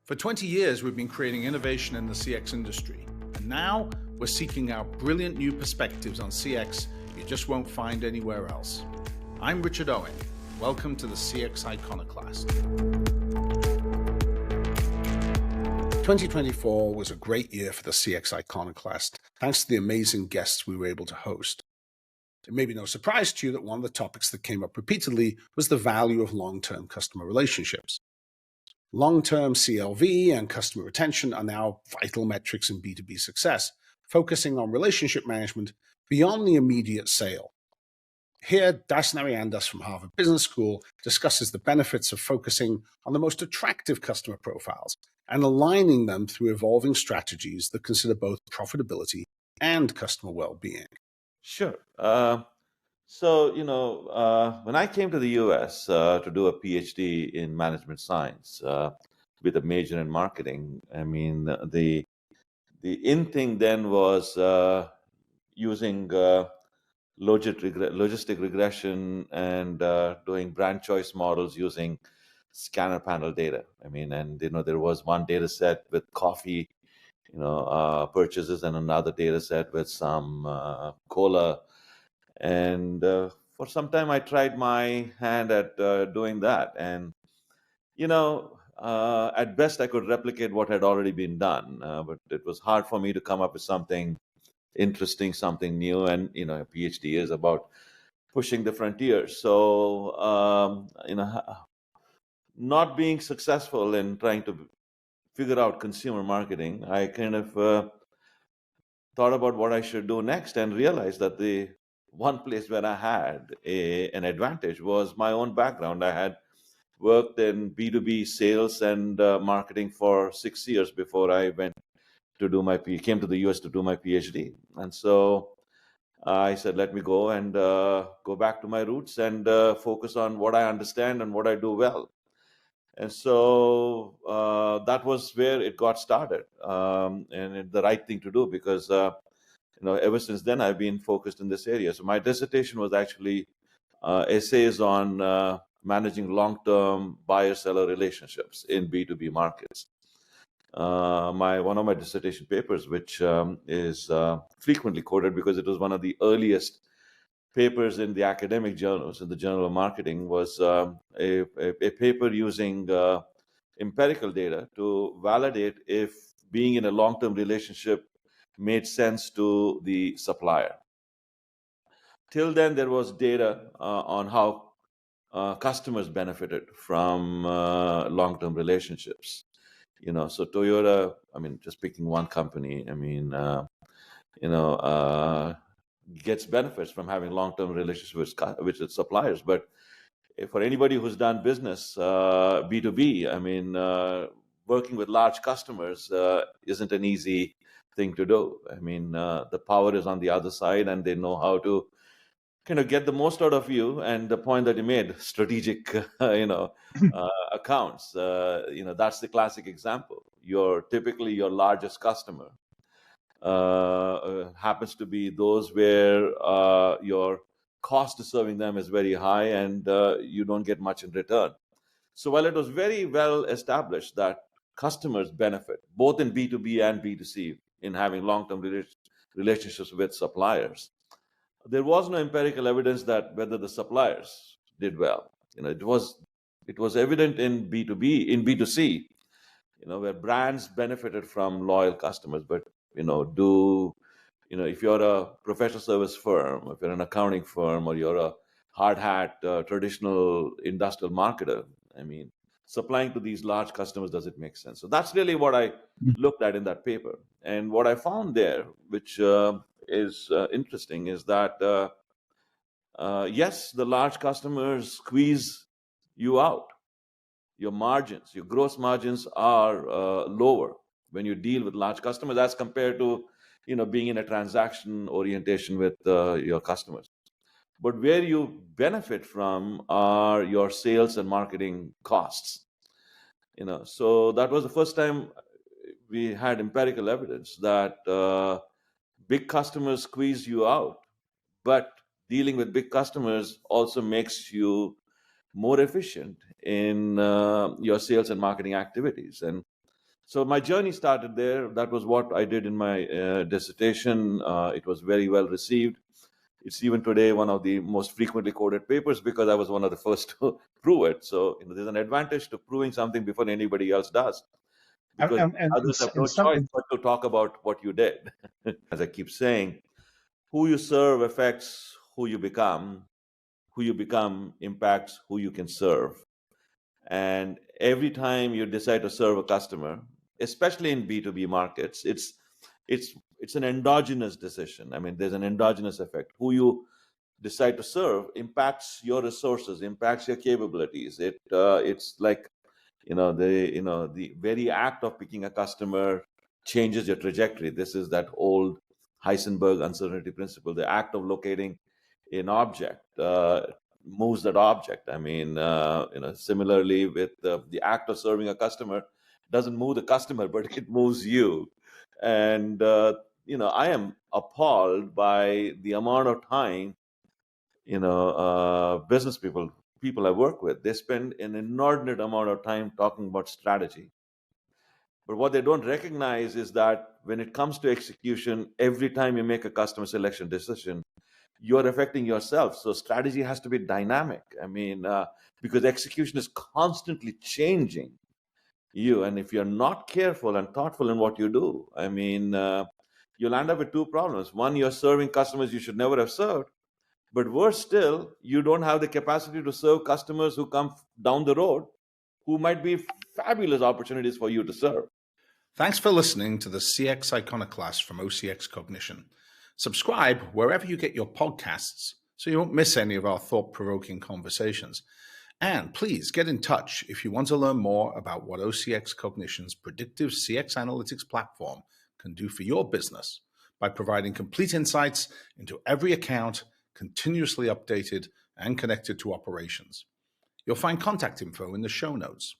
For 20 years, we've been creating innovation in the CX industry, and now we're seeking out brilliant new perspectives on CX you just won't find anywhere else. I'm Richard Owen. Welcome to the CX Iconoclast. 2024 was a great year for the CX Iconoclast, thanks to the amazing guests we were able to host. It may be no surprise to you that one of the topics that came up repeatedly was the value of long-term customer relationships. Long-term CLV and customer retention are now vital metrics in B2B success, focusing on relationship management beyond the immediate sale. Here, Narayandas from Harvard Business School discusses the benefits of focusing on the most attractive customer profiles and aligning them through evolving strategies that consider both profitability and customer well-being. Sure. When I came to the US to do a PhD in management science with a major in marketing, the in thing then was using logistic regression and doing brand choice models using scanner panel data. There was one data set with coffee, purchases, and another data set with some cola. And for some time, I tried my hand at doing that. And, at best, I could replicate what had already been done. But it was hard for me to come up with something interesting, something new. And, a PhD is about pushing the frontier. So, not being successful in trying to figure out consumer marketing, I kind of thought about what I should do next and realized that the one place where I had an advantage was my own background. I had worked in B2B sales and marketing for 6 years before I went to came to the US to do my PhD. And so I said, let me go and go back to my roots and focus on what I understand and what I do well. And so that was where it got started, and the right thing to do because ever since then, I've been focused in this area. So my dissertation was actually essays on managing long-term buyer-seller relationships in B2B markets. One of my dissertation papers, which is frequently quoted because it was one of the earliest papers in the academic journals, in the Journal of Marketing, was a paper using empirical data to validate if being in a long-term relationship made sense to the supplier. Till then, there was data on how customers benefited from long-term relationships. So Toyota, just picking one company, gets benefits from having long-term relationships with its suppliers. But for anybody who's done business, B2B, working with large customers isn't an easy thing to do. The power is on the other side, and they know how to kind of get the most out of you. And the point that you made, strategic, accounts, that's the classic example. Typically your largest customer happens to be those where your cost of serving them is very high and you don't get much in return. So while it was very well established that customers benefit both in B2B and B2C in having long-term relationships with suppliers, there was no empirical evidence that whether the suppliers did well. It was evident in B2C, where brands benefited from loyal customers. But if you're a professional service firm, if you're an accounting firm, or you're a hard hat traditional industrial marketer, supplying to these large customers, does it make sense? So that's really what I looked at in that paper. And what I found there, which is interesting, is that yes, the large customers squeeze you out. Your margins, your gross margins are lower when you deal with large customers as compared to being in a transaction orientation with your customers. But where you benefit from are your sales and marketing costs. So that was the first time we had empirical evidence that big customers squeeze you out, but dealing with big customers also makes you more efficient in your sales and marketing activities. And So my journey started there. That was what I did in my dissertation. It was very well received. It's even today one of the most frequently quoted papers because I was one of the first to prove it. So there's an advantage to proving something before anybody else does, because others have no choice but to talk about what you did. As I keep saying, who you serve affects who you become. Who you become impacts who you can serve. And every time you decide to serve a customer, especially in B2B markets, it's an endogenous decision. I mean, there's an endogenous effect. Who you decide to serve impacts your resources, impacts your capabilities. It's like the very act of picking a customer changes your trajectory. This is that old Heisenberg uncertainty principle. The act of locating an object moves that object. I mean, similarly with the act of serving a customer doesn't move the customer, but it moves you. And I am appalled by the amount of time business people I work with, they spend an inordinate amount of time talking about strategy. But what they don't recognize is that when it comes to execution, every time you make a customer selection decision, you're affecting yourself. So strategy has to be dynamic. I mean, because execution is constantly changing you. And if you're not careful and thoughtful in what you do, I mean, you'll end up with two problems. One, you're serving customers you should never have served. But worse still, you don't have the capacity to serve customers who come down the road who might be fabulous opportunities for you to serve. Thanks for listening to the CX Iconoclast from OCX Cognition. Subscribe wherever you get your podcasts so you won't miss any of our thought-provoking conversations. And please get in touch if you want to learn more about what OCX Cognition's predictive CX analytics platform can do for your business by providing complete insights into every account, continuously updated and connected to operations. You'll find contact info in the show notes.